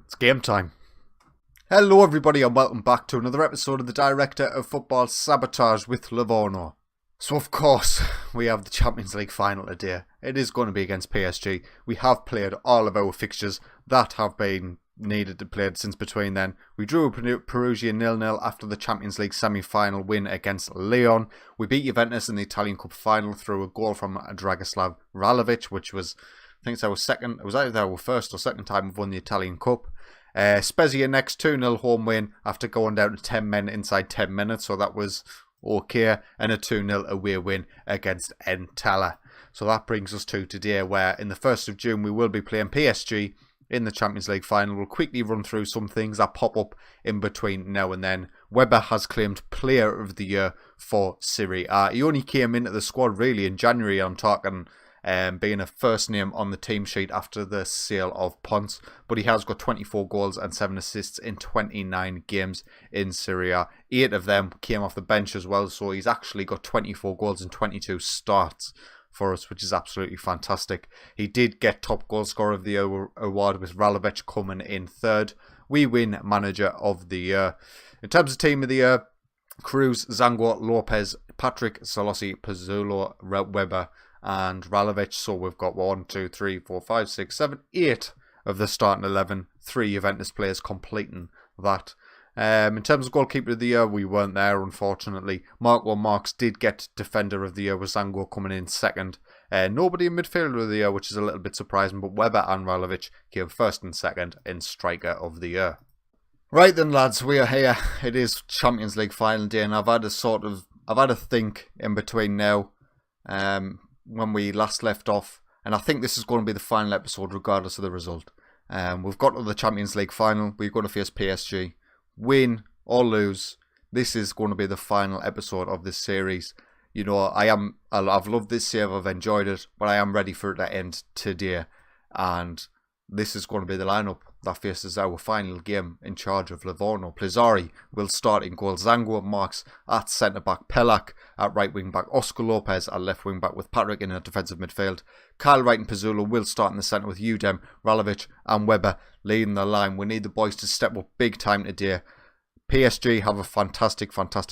It's game time. Hello everybody and welcome back to another episode of the Director of Football Sabotage with Livorno. So of course, we have the Champions League final today. It is going to be against PSG. We have played all of our fixtures that have been needed to play since between then. We drew Perugia 0-0 after the Champions League semi-final win against Lyon. We beat Juventus in the Italian Cup final through a goal from Dragoslav Ralovic, which was, I think it's our second, it was either our first or second time we've won the Italian Cup. Spezia next 2-0 home win after going down to 10 men inside 10 minutes, so that was okay, and a 2-0 away win against Entella. So that brings us to today, where in the 1st of June we will be playing PSG in the Champions League final. We'll quickly run through some things that pop up in between now and then. Weber has claimed Player of the Year for Serie A. He only came into the squad really in January, I'm talking, being a first name on the team sheet after the sale of Ponce, but he has got 24 goals and 7 assists in 29 games in Serie A. 8 of them came off the bench as well, so he's actually got 24 goals and 22 starts for us, which is absolutely fantastic. He did get top goal scorer of the year award with Ralovic coming in third. We win manager of the year. In terms of team of the year, Cruz, Zango, Lopez, Patrick, Solossi, Pizzulo, Weber and Ralovic. So we've got 8 of the starting 11, 3 Juventus players completing that. In terms of goalkeeper of the year, we weren't there, unfortunately. Marco Marx did get defender of the year with Zango coming in second. Nobody in midfielder of the year, which is a little bit surprising, but Weber and Ralovic came first and second in striker of the year. Right then, lads, we are here. It is Champions League final day, and I've had a think in between now, when we last left off, and I think this is going to be the final episode regardless of the result. We've got to the Champions League final. We've got to face PSG. Win or lose, this is going to be the final episode of this series. You know, I've loved this series, I've enjoyed it, but I am ready for it to end today. And this is going to be the lineup that faces our final game in charge of Livorno. Plizzari will start in goal. Zango Marks at centre-back. Pelak at right wing-back. Oscar Lopez at left wing-back with Patrick in a defensive midfield. Kyle Wright and Pizzulo will start in the centre with Udem, Ralovic and Weber leading the line. We need the boys to step up big time today. PSG have a fantastic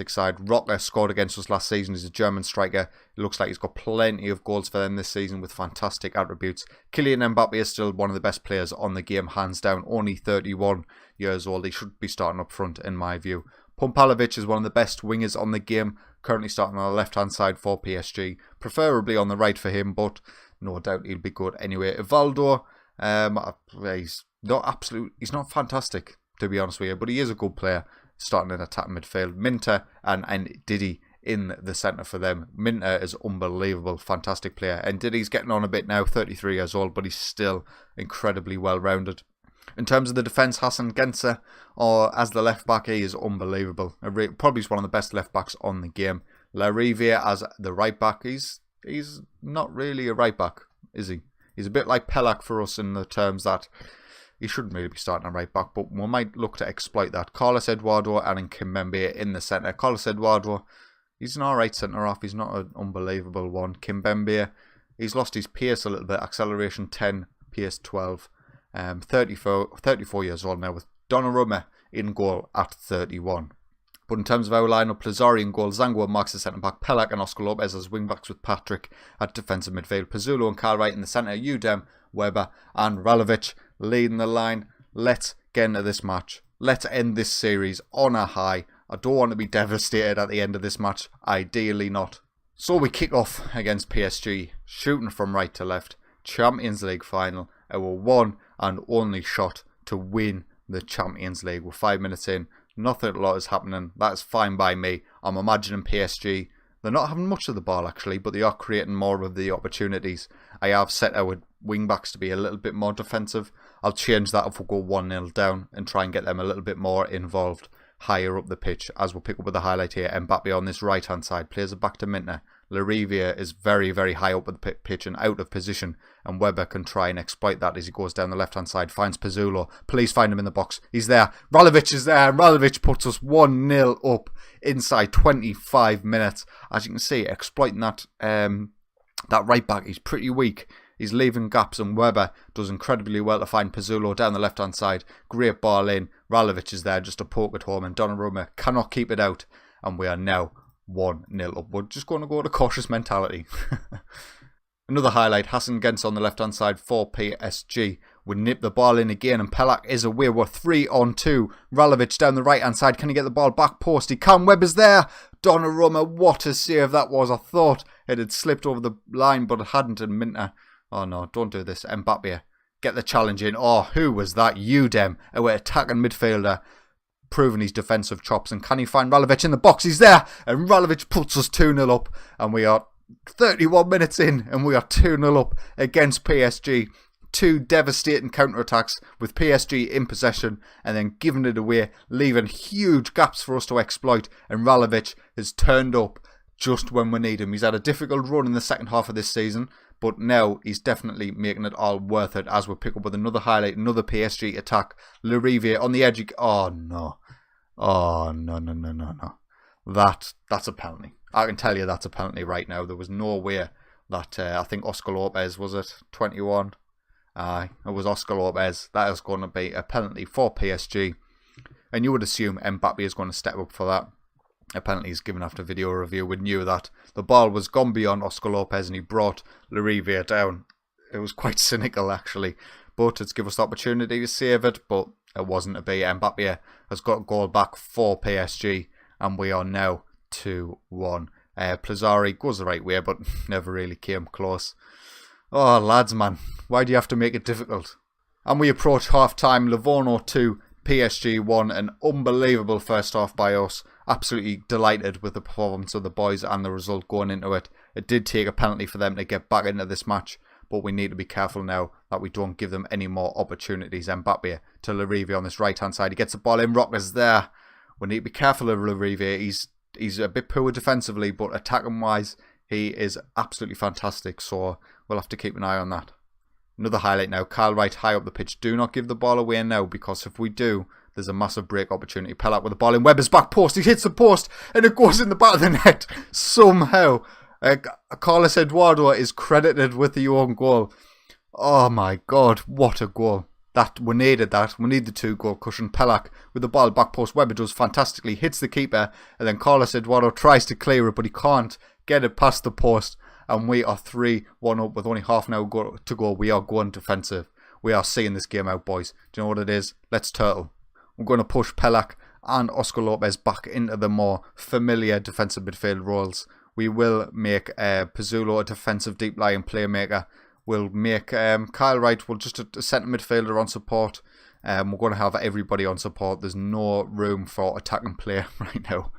side. Rocker scored against us last season. He's a German striker. It looks like he's got plenty of goals for them this season with fantastic attributes. Kylian Mbappe is still one of the best players on the game, hands down. Only 31 years old. He should be starting up front in my view. Pumpalovic is one of the best wingers on the game, currently starting on the left-hand side for PSG. Preferably on the right for him, but no doubt he'll be good anyway. Ivaldo, he's not fantastic, to be honest with you, but he is a good player. Starting in attack midfield. Minter and Didi in the centre for them. Minter is unbelievable, fantastic player. And Didi's getting on a bit now, 33 years old, but he's still incredibly well-rounded. In terms of the defence, Hassan Gencer, or as the left-back, he is unbelievable. Probably one of the best left-backs on the game. La Riviere as the right-back, he's not really a right-back, is he? He's a bit like Pelak for us in the terms that he shouldn't really be starting at right back, but we might look to exploit that. Carlos Eduardo and Kimpembe in the centre. Carlos Eduardo, he's an alright centre-half. He's not an unbelievable one. Kimpembe, he's lost his pace a little bit. Acceleration 10, pace 12. 34 years old now with Donnarumma in goal at 31. But in terms of our lineup, Plizzari in goal, Zango marks the centre-back, Pelak and Oscar Lopez as wing-backs with Patrick at defensive midfield. Pizzulo and Kyle Wright in the centre, Udem, Weber and Ralovic leading the line. Let's get into this match. Let's end this series on a high. I don't want to be devastated at the end of this match. Ideally not. So we kick off against PSG, shooting from right to left. Champions League final. Our one and only shot to win the Champions League. We're 5 minutes in. Nothing a lot is happening. That's fine by me. I'm imagining PSG, they're not having much of the ball actually, but they are creating more of the opportunities. I have set our wing backs to be a little bit more defensive. I'll change that if we go 1-0 down and try and get them a little bit more involved higher up the pitch. As we'll pick up with the highlight here, Mbappe on this right hand side plays it back to Mintner. La Riviere is very, very high up at the pitch and out of position, and Weber can try and exploit that as he goes down the left hand side, finds Pizzulo. Please find him in the box. He's there. Ralovic is there, and Ralovic puts us 1-0 up inside 25 minutes. As you can see, exploiting that right back. He's pretty weak. He's leaving gaps, and Weber does incredibly well to find Pizzulo down the left-hand side. Great ball in. Ralovic is there just to poke it home, and Donnarumma cannot keep it out. And we are now 1-0 up. We're just going to go to cautious mentality. Another highlight, Hassan Gens on the left-hand side for PSG. We nip the ball in again, and Pelak is away. We're 3-on-2. Ralovic down the right-hand side. Can he get the ball back post? He can. Weber's there. Donnarumma, what a save that was. I thought it had slipped over the line, but it hadn't. And Minter, oh no, don't do this. Mbappe, get the challenge in. Oh, who was that? Udem, our attacking midfielder, proving his defensive chops. And can he find Ralovic in the box? He's there. And Ralovic puts us 2-0 up. And we are 31 minutes in, and we are 2-0 up against PSG. Two devastating counter-attacks with PSG in possession and then giving it away, leaving huge gaps for us to exploit. And Ralovic has turned up just when we need him. He's had a difficult run in the second half of this season, but now he's definitely making it all worth it as we pick up with another highlight, another PSG attack. Lariviere on the edge. Oh no. Oh no. That's a penalty. I can tell you that's a penalty right now. There was no way that, I think Oscar Lopez, was it? 21? It was Oscar Lopez. That is going to be a penalty for PSG. And you would assume Mbappe is going to step up for that. A penalty is given after video review. We knew that the ball was gone beyond Oscar Lopez and he brought Lariviere down. It was quite cynical actually. But it's given us the opportunity to save it. But it wasn't to be. Mbappe has got a goal back for PSG. And we are now 2-1. Plazzari goes the right way, but never really came close. Oh, lads, man. Why do you have to make it difficult? And we approach half-time. Livorno 2, PSG 1. An unbelievable first half by us. Absolutely delighted with the performance of the boys and the result going into it. It did take a penalty for them to get back into this match, but we need to be careful now that we don't give them any more opportunities. Mbappe to Lariviere on this right-hand side. He gets the ball in. Rocker's there. We need to be careful of Lariviere. He's a bit poor defensively, but attacking-wise, he is absolutely fantastic. So we'll have to keep an eye on that. Another highlight now. Kyle Wright high up the pitch. Do not give the ball away now, because if we do, there's a massive break opportunity. Pelak with the ball in Weber's back post. He hits the post and it goes in the back of the net. Somehow, Carlos Eduardo is credited with the own goal. Oh my God, what a goal. We needed that. We need the 2-goal cushion. Pelak with the ball back post. Weber does fantastically. Hits the keeper. And then Carlos Eduardo tries to clear it, but he can't get it past the post. And we are 3-1 up with only half an hour to go. We are going defensive. We are seeing this game out, boys. Do you know what it is? Let's turtle. We're going to push Pelak and Oscar Lopez back into the more familiar defensive midfield roles. We will make Pizzulo a defensive deep lying playmaker. We'll make Kyle Wright, just a centre midfielder on support. We're going to have everybody on support. There's no room for attacking play right now.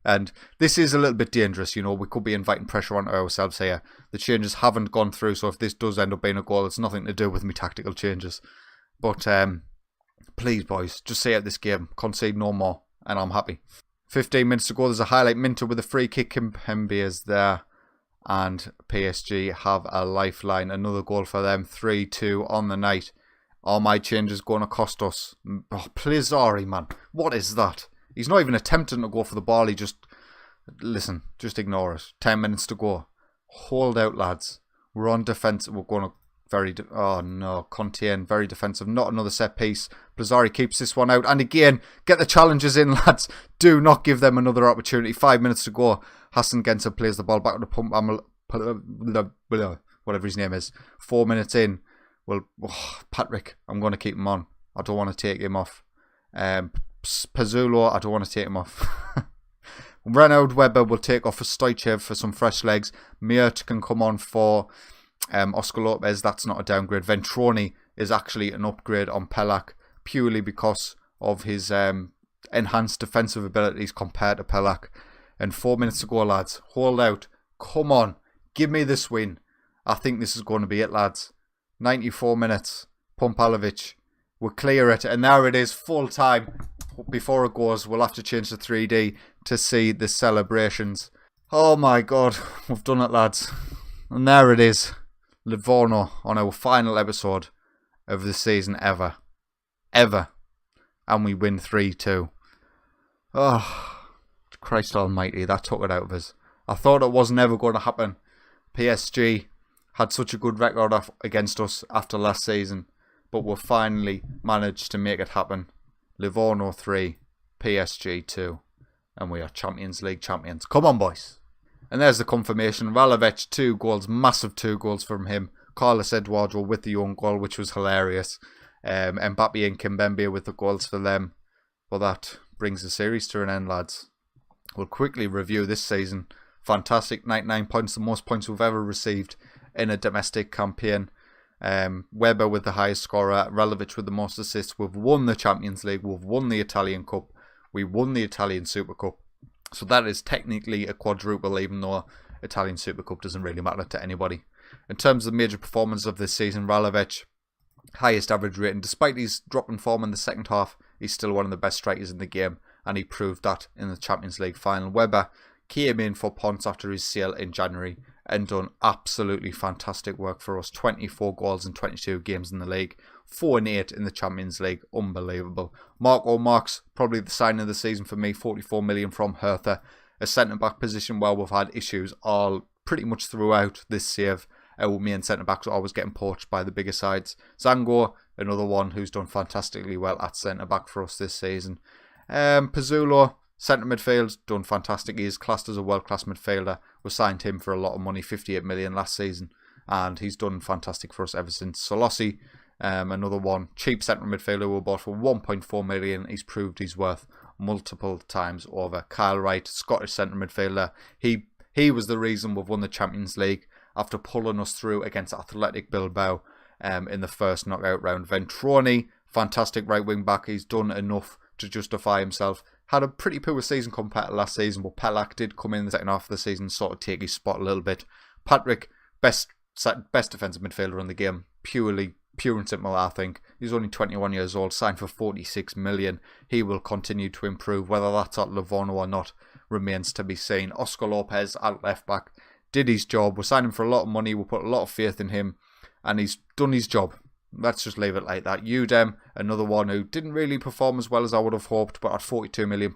And this is a little bit dangerous, you know. We could be inviting pressure onto ourselves here. The changes haven't gone through, so if this does end up being a goal, it's nothing to do with me tactical changes. But please, boys, just stay out this game. Concede no more, and I'm happy. 15 minutes to go. There's a highlight. Minter with a free kick. Kimpembe is there. And PSG have a lifeline. Another goal for them. 3-2 on the night. All my changes going to cost us. Oh, Plazzari, man. What is that? He's not even attempting to go for the ball. He just... Listen, just ignore it. 10 minutes to go. Hold out, lads. We're on defence. We're going to oh no, contain. Very defensive. Not another set piece. Plazzari keeps this one out. And again, get the challenges in, lads. Do not give them another opportunity. 5 minutes to go. Hassan Gensa plays the ball back to the pump. Whatever his name is. 4 minutes in. Well, Patrick, I'm going to keep him on. I don't want to take him off. Pizzulo, I don't want to take him off. Renaud Weber will take off for Stoichev for some fresh legs. Miert can come on for Oscar Lopez. That's not a downgrade. Ventroni is actually an upgrade on Pelak purely because of his enhanced defensive abilities compared to Pelak. And 4 minutes to go, lads. Hold out. Come on. Give me this win. I think this is going to be it, lads. 94 minutes. Pompalovic will clear it. And there it is. Full time. Before it goes, we'll have to change the 3D to see the celebrations. Oh my God. We've done it, lads. And there it is. Livorno on our final episode of the season ever. Ever. And we win 3-2. Oh, Christ almighty, that took it out of us. I thought it was never going to happen. PSG had such a good record against us after last season, but we've finally managed to make it happen. Livorno 3, PSG 2, and we are Champions League champions. Come on, boys. And there's the confirmation. Ralovic, 2 goals, massive 2 goals from him. Carlos Eduardo with the own goal, which was hilarious. Mbappe and Kimpembe with the goals for them. Well, that brings the series to an end, lads. We'll quickly review this season. Fantastic, 99 points, the most points we've ever received in a domestic campaign. Weber with the highest scorer, Ralovic with the most assists. We've won the Champions League, we've won the Italian Cup, we won the Italian Super Cup. So that is technically a quadruple, even though Italian Super Cup doesn't really matter to anybody. In terms of major performance of this season, Ralovic, highest average rating. Despite his drop in form in the second half, he's still one of the best strikers in the game, and he proved that in the Champions League final. Weber came in for Ponce after his sale in January and done absolutely fantastic work for us. 24 goals in 22 games in the league, 4 and 8 in the Champions League. Unbelievable. Marco Marx, probably the sign of the season for me. 44 million from Hertha. A centre-back position where we've had issues all pretty much throughout this save. Our main centre-backs are always getting poached by the bigger sides. Zango, another one who's done fantastically well at centre-back for us this season. Pizzulo, centre midfield, done fantastic. He is classed as a world-class midfielder. We signed him for a lot of money, 58 million last season, and he's done fantastic for us ever since. Solossi, another one, cheap centre midfielder we bought for 1.4 million. He's proved his worth multiple times over. Kyle Wright, Scottish centre midfielder. He was the reason we've won the Champions League after pulling us through against Athletic Bilbao in the first knockout round. Ventroni, fantastic right wing back. He's done enough to justify himself. Had a pretty poor season compared to last season, but Pelak did come in the second half of the season, sort of take his spot a little bit. Patrick, best defensive midfielder in the game, pure and simple, I think. He's only 21 years old, signed for 46 million. He will continue to improve. Whether that's at Livorno or not remains to be seen. Oscar Lopez at left back did his job. We signed him for a lot of money. We put a lot of faith in him, and he's done his job. Let's just leave it like that. Udem, another one who didn't really perform as well as I would have hoped, but at £42 million,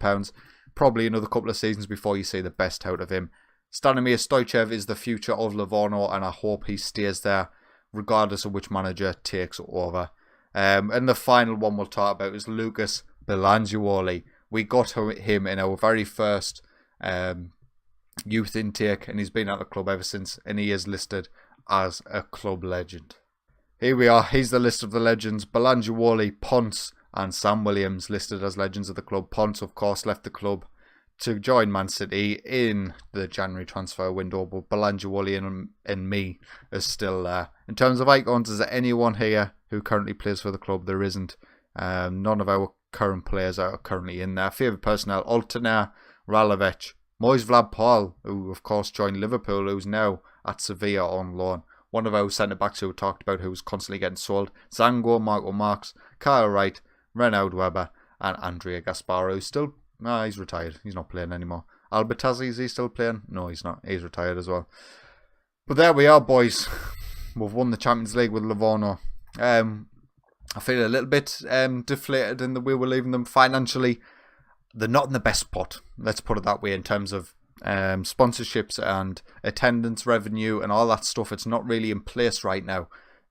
probably another couple of seasons before you see the best out of him. Stanimir Stoichev is the future of Livorno, and I hope he stays there, regardless of which manager takes over. And the final one we'll talk about is Lucas Belangiuoli. We got him in our very first youth intake, and he's been at the club ever since, and he is listed as a club legend. Here we are. He's the list of the legends. Belangiuoli, Ponce and Sam Williams listed as legends of the club. Ponce, of course, left the club to join Man City in the January transfer window, but Belangiuoli and me is still there. In terms of icons, is there anyone here who currently plays for the club? There isn't. None of our current players are currently in there. Favourite personnel, Altener, Ralovic, Moise Vlad-Paul, who of course joined Liverpool, who's now at Sevilla on loan. One of our centre-backs who we talked about who was constantly getting sold. Zango, Marco Marx, Kyle Wright, Renaud Weber, and Andrea Gasparo, who's still... No, he's retired. He's not playing anymore. Albertazzi, is he still playing? No, he's not. He's retired as well. But there we are, boys. We've won the Champions League with Livorno. I feel a little bit deflated in the way we're leaving them financially. They're not in the best spot, let's put it that way, in terms of sponsorships and attendance revenue and all that stuff. It's not really in place right now.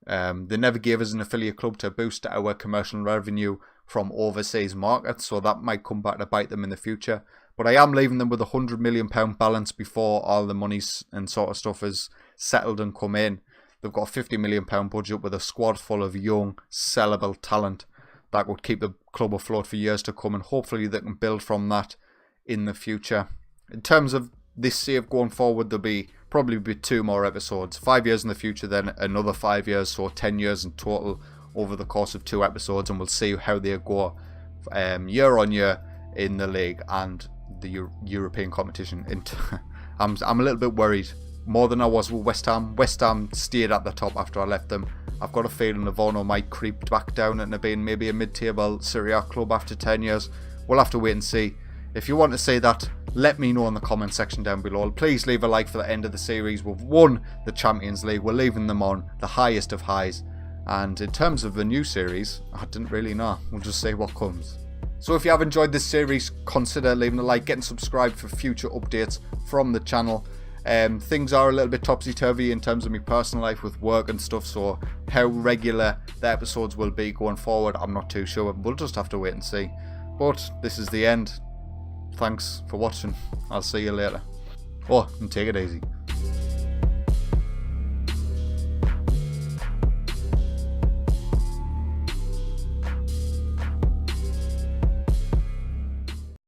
They never gave us an affiliate club to boost our commercial revenue from overseas markets, so that might come back to bite them in the future. But I am leaving them with £100 million balance before all the monies and sort of stuff is settled and come in. They've got a £50 million budget with a squad full of young, sellable talent that would keep the club afloat for years to come, and hopefully they can build from that in the future. In terms of this save going forward, there'll probably be 2 more episodes. 5 years in the future, then another 5 years, so 10 years in total over the course of 2 episodes, and we'll see how they go year on year in the league and the European competition. I'm a little bit worried, more than I was with West Ham. West Ham stayed at the top after I left them. I've got a feeling Livorno might creep back down into being maybe a mid-table Serie A club after 10 years. We'll have to wait and see. If you want to say that, let me know in the comment section down below. Please leave a like for the end of the series. We've won the Champions League. We're leaving them on the highest of highs. And in terms of the new series, I didn't really know. We'll just see what comes. So if you have enjoyed this series, consider leaving a like, getting subscribed for future updates from the channel. Things are a little bit topsy-turvy in terms of my personal life with work and stuff, so how regular the episodes will be going forward, I'm not too sure. We'll just have to wait and see. But this is the end. Thanks for watching. I'll see you later. Oh, and take it easy.